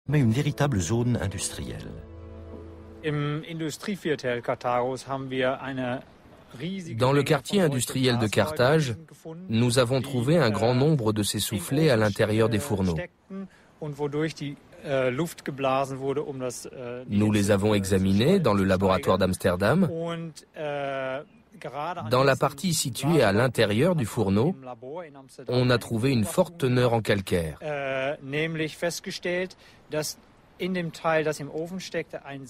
mais une véritable zone industrielle. Dans le quartier industriel de Carthage, nous avons trouvé un grand nombre de ces soufflets à l'intérieur des fourneaux. Nous les avons examinés dans le laboratoire d'Amsterdam. Dans la partie située à l'intérieur du fourneau, on a trouvé une forte teneur en calcaire.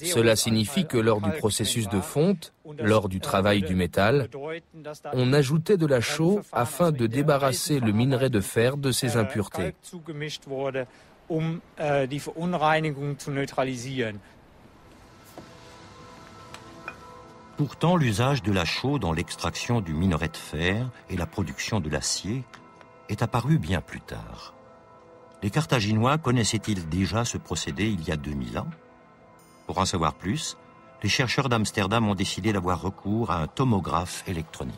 Cela signifie que lors du processus de fonte, lors du travail du métal, on ajoutait de la chaux afin de débarrasser le minerai de fer de ses impuretés. Pourtant, l'usage de la chaux dans l'extraction du minerai de fer et la production de l'acier est apparu bien plus tard. Les Carthaginois connaissaient-ils déjà ce procédé il y a 2000 ans? Pour en savoir plus, les chercheurs d'Amsterdam ont décidé d'avoir recours à un tomographe électronique.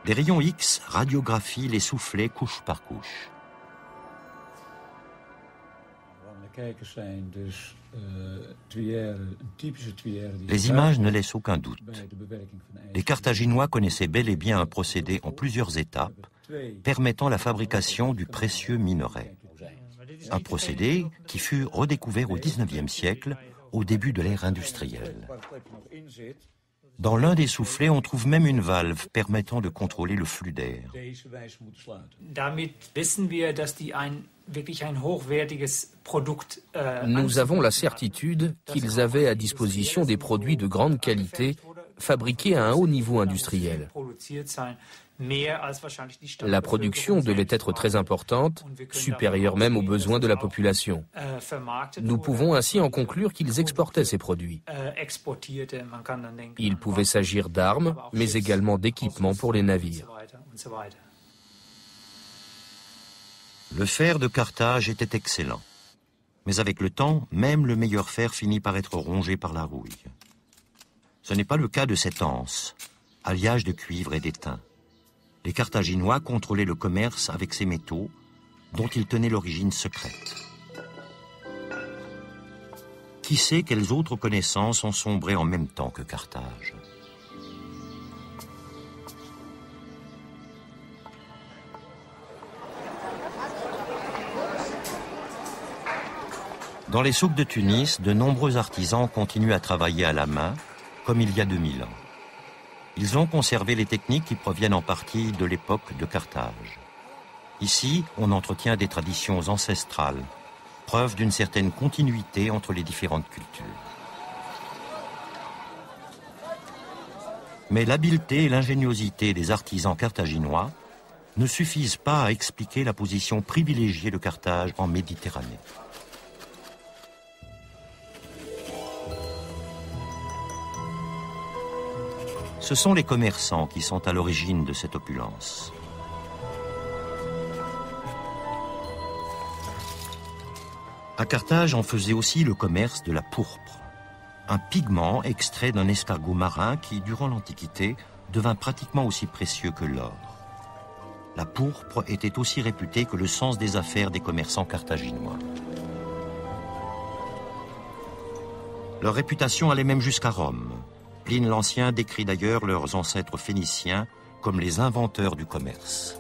Des rayons X radiographient les soufflets couche par couche. Les images ne laissent aucun doute. Les Carthaginois connaissaient bel et bien un procédé en plusieurs étapes permettant la fabrication du précieux minerai. Un procédé qui fut redécouvert au XIXe siècle, au début de l'ère industrielle. Dans l'un des soufflets, on trouve même une valve permettant de contrôler le flux d'air. Nous avons la certitude qu'ils avaient à disposition des produits de grande qualité, fabriqués à un haut niveau industriel. La production devait être très importante, supérieure même aux besoins de la population. Nous pouvons ainsi en conclure qu'ils exportaient ces produits. Il pouvait s'agir d'armes, mais également d'équipements pour les navires. Le fer de Carthage était excellent. Mais avec le temps, même le meilleur fer finit par être rongé par la rouille. Ce n'est pas le cas de cette anse, alliage de cuivre et d'étain. Les Carthaginois contrôlaient le commerce avec ces métaux, dont ils tenaient l'origine secrète. Qui sait quelles autres connaissances ont sombré en même temps que Carthage? Dans les souks de Tunis, de nombreux artisans continuent à travailler à la main, comme il y a 2000 ans. Ils ont conservé les techniques qui proviennent en partie de l'époque de Carthage. Ici, on entretient des traditions ancestrales, preuve d'une certaine continuité entre les différentes cultures. Mais l'habileté et l'ingéniosité des artisans carthaginois ne suffisent pas à expliquer la position privilégiée de Carthage en Méditerranée. Ce sont les commerçants qui sont à l'origine de cette opulence. À Carthage, on faisait aussi le commerce de la pourpre, un pigment extrait d'un escargot marin qui, durant l'Antiquité, devint pratiquement aussi précieux que l'or. La pourpre était aussi réputée que le sens des affaires des commerçants carthaginois. Leur réputation allait même jusqu'à Rome. Pline l'Ancien décrit d'ailleurs leurs ancêtres phéniciens comme les inventeurs du commerce.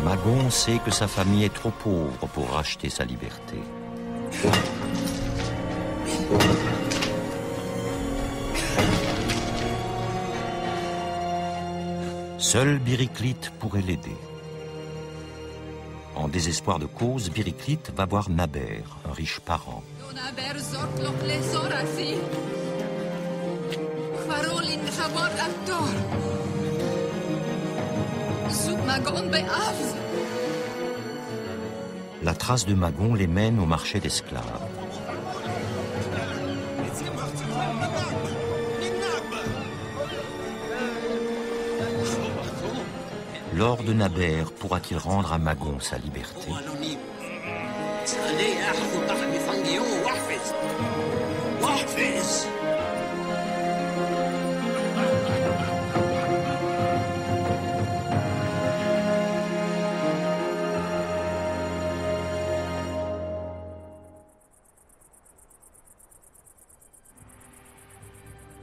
Magon sait que sa famille est trop pauvre pour racheter sa liberté. Seul Bériclite pourrait l'aider. En désespoir de cause, Bériclite va voir Naber, un riche parent. La trace de Magon les mène au marché d'esclaves. Lord Naber pourra-t-il rendre à Magon sa liberté?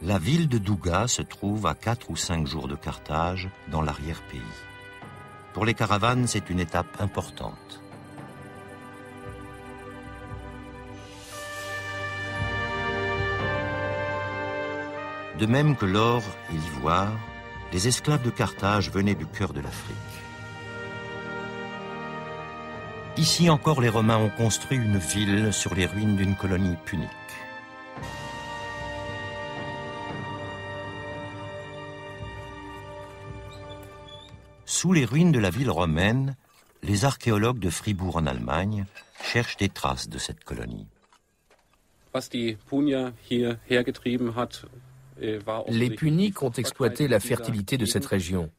La ville de Douga se trouve à 4 ou 5 jours de Carthage, dans l'arrière-pays. Pour les caravanes, c'est une étape importante. De même que l'or et l'ivoire, les esclaves de Carthage venaient du cœur de l'Afrique. Ici encore, les Romains ont construit une ville sur les ruines d'une colonie punique. Sous les ruines de la ville romaine, les archéologues de Fribourg en Allemagne cherchent des traces de cette colonie. Les Puniques ont exploité la fertilité de cette région.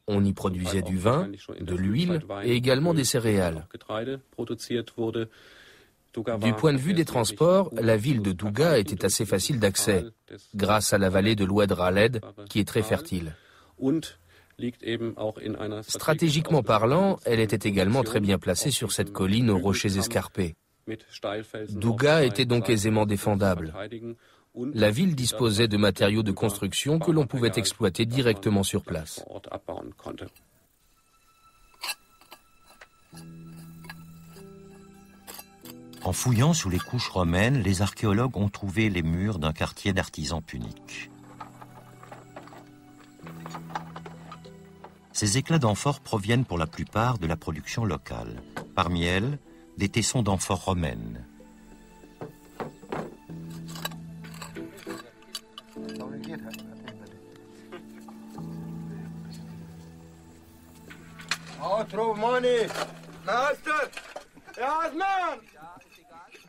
On y produisait du vin, de l'huile et également des céréales. Du point de vue des transports, la ville de Douga était assez facile d'accès, grâce à la vallée de l'Oued Raled, qui est très fertile. Stratégiquement parlant, elle était également très bien placée sur cette colline aux rochers escarpés. Douga était donc aisément défendable. La ville disposait de matériaux de construction que l'on pouvait exploiter directement sur place. En fouillant sous les couches romaines, les archéologues ont trouvé les murs d'un quartier d'artisans puniques. Ces éclats d'amphore proviennent pour la plupart de la production locale. Parmi elles, des tessons d'amphore romaines.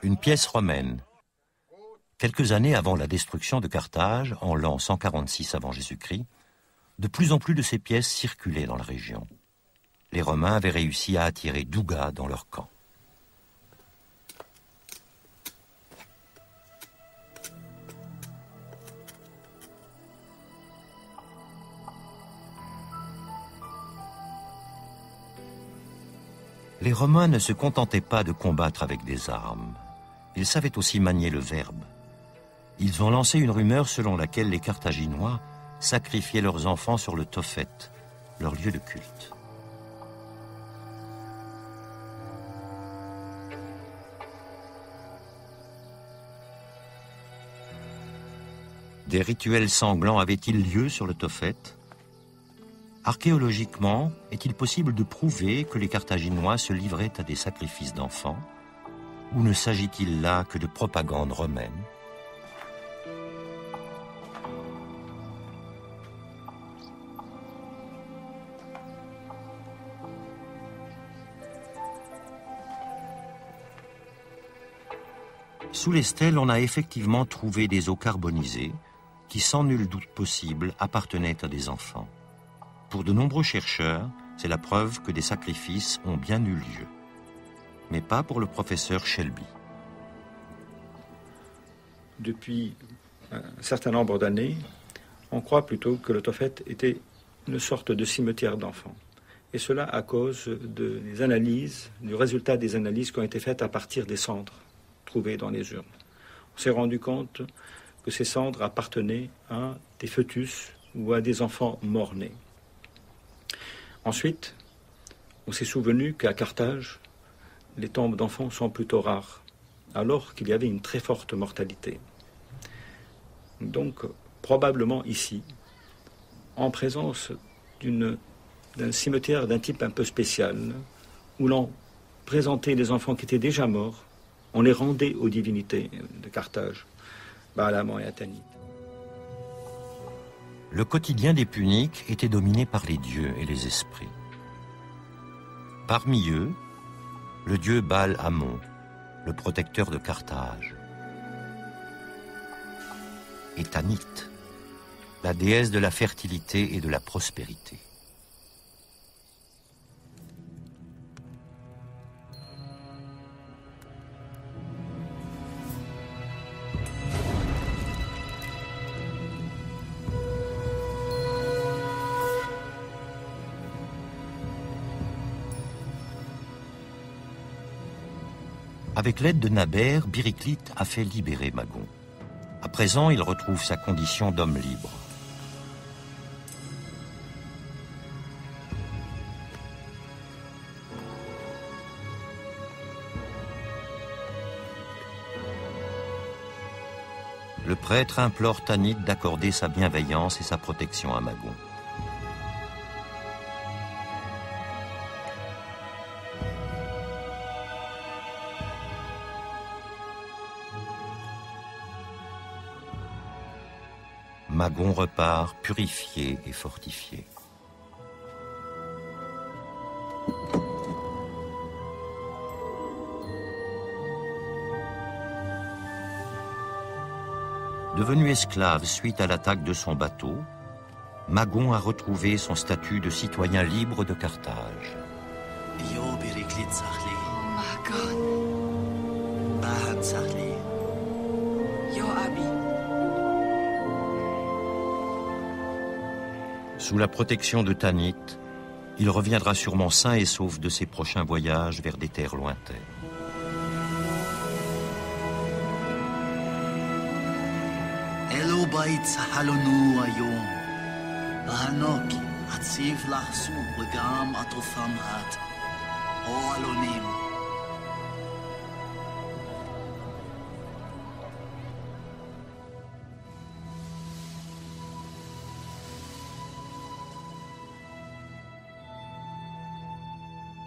Une pièce romaine. Quelques années avant la destruction de Carthage, en l'an 146 avant Jésus-Christ, de plus en plus de ces pièces circulaient dans la région. Les Romains avaient réussi à attirer Douga dans leur camp. Les Romains ne se contentaient pas de combattre avec des armes. Ils savaient aussi manier le verbe. Ils ont lancé une rumeur selon laquelle les Carthaginois sacrifiaient leurs enfants sur le Tophet, leur lieu de culte. Des rituels sanglants avaient-ils lieu sur le Tophet? Archéologiquement, est-il possible de prouver que les Carthaginois se livraient à des sacrifices d'enfants? Ou ne s'agit-il là que de propagande romaine? Sous les stèles, on a effectivement trouvé des eaux carbonisées qui, sans nul doute possible, appartenaient à des enfants. Pour de nombreux chercheurs, c'est la preuve que des sacrifices ont bien eu lieu. Mais pas pour le professeur Shelby. Depuis un certain nombre d'années, on croit plutôt que le Tophet était une sorte de cimetière d'enfants. Et cela à cause des analyses, du résultat des analyses qui ont été faites à partir des cendres trouvées dans les urnes. On s'est rendu compte que ces cendres appartenaient à des fœtus ou à des enfants morts-nés. Ensuite, on s'est souvenu qu'à Carthage, les tombes d'enfants sont plutôt rares, alors qu'il y avait une très forte mortalité. Donc, probablement ici, en présence d'un cimetière d'un type un peu spécial, où l'on présentait les enfants qui étaient déjà morts, on les rendait aux divinités de Carthage, Baalaman et Atanit. Le quotidien des Puniques était dominé par les dieux et les esprits. Parmi eux, le dieu Baal-Hamon, le protecteur de Carthage. Et Tanit, la déesse de la fertilité et de la prospérité. Avec l'aide de Naber, Biriklite a fait libérer Magon. À présent, il retrouve sa condition d'homme libre. Le prêtre implore Tanit d'accorder sa bienveillance et sa protection à Magon. Magon repart purifié et fortifié. Devenu esclave suite à l'attaque de son bateau, Magon a retrouvé son statut de citoyen libre de Carthage. Sous la protection de Tanit, il reviendra sûrement sain et sauf de ses prochains voyages vers des terres lointaines. בית צהלנו היום, והנוקי הציב לחסו וגם עטופם את, או אלונים.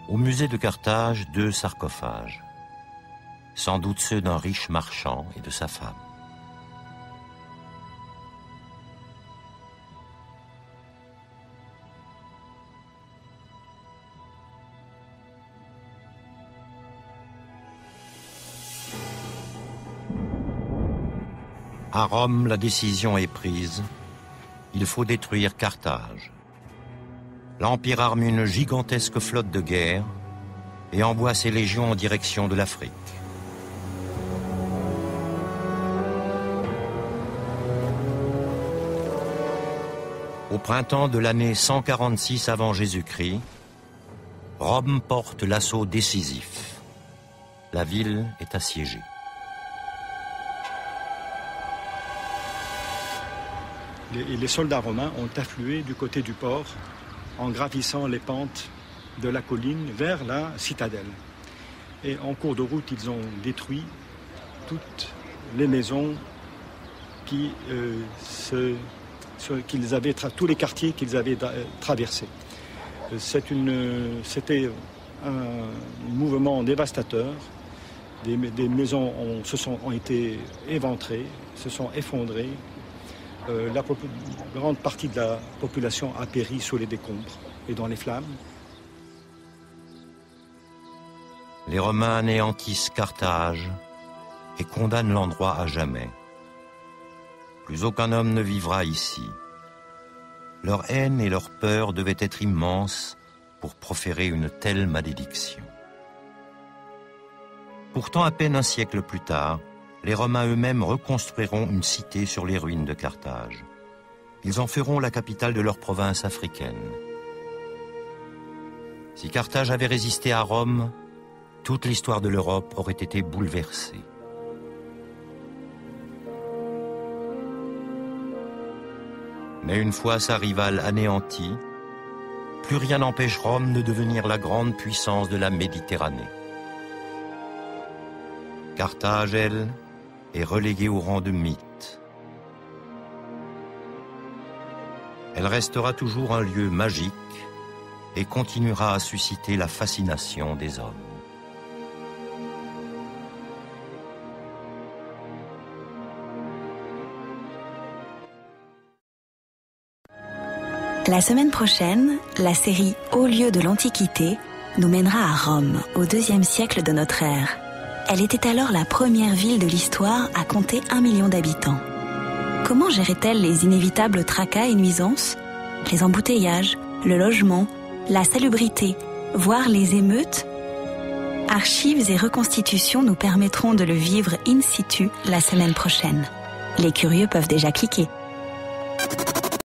Au musée de Carthage, 2 sarcophages, sans doute ceux d'un riche marchand et de sa femme. À Rome, la décision est prise. Il faut détruire Carthage. L'Empire arme une gigantesque flotte de guerre et envoie ses légions en direction de l'Afrique. Au printemps de l'année 146 avant Jésus-Christ, Rome porte l'assaut décisif. La ville est assiégée. Les soldats romains ont afflué du côté du port en gravissant les pentes de la colline vers la citadelle. Et en cours de route, ils ont détruit toutes les maisons tous les quartiers qu'ils avaient traversés. C'était un mouvement dévastateur. Des maisons ont été éventrées, se sont effondrées. La grande partie de la population a péri sous les décombres et dans les flammes. Les Romains anéantissent Carthage et condamnent l'endroit à jamais. Plus aucun homme ne vivra ici. Leur haine et leur peur devaient être immenses pour proférer une telle malédiction. Pourtant, à peine un siècle plus tard, les Romains eux-mêmes reconstruiront une cité sur les ruines de Carthage. Ils en feront la capitale de leur province africaine. Si Carthage avait résisté à Rome, toute l'histoire de l'Europe aurait été bouleversée. Mais une fois sa rivale anéantie, plus rien n'empêche Rome de devenir la grande puissance de la Méditerranée. Carthage, elle, est reléguée au rang de mythe. Elle restera toujours un lieu magique et continuera à susciter la fascination des hommes. La semaine prochaine, la série Hauts lieux de l'Antiquité nous mènera à Rome, au IIe siècle de notre ère. Elle était alors la première ville de l'histoire à compter 1 million d'habitants. Comment gérait-elle les inévitables tracas et nuisances, les embouteillages, le logement, la salubrité, voire les émeutes? Archives et reconstitutions nous permettront de le vivre in situ la semaine prochaine. Les curieux peuvent déjà cliquer.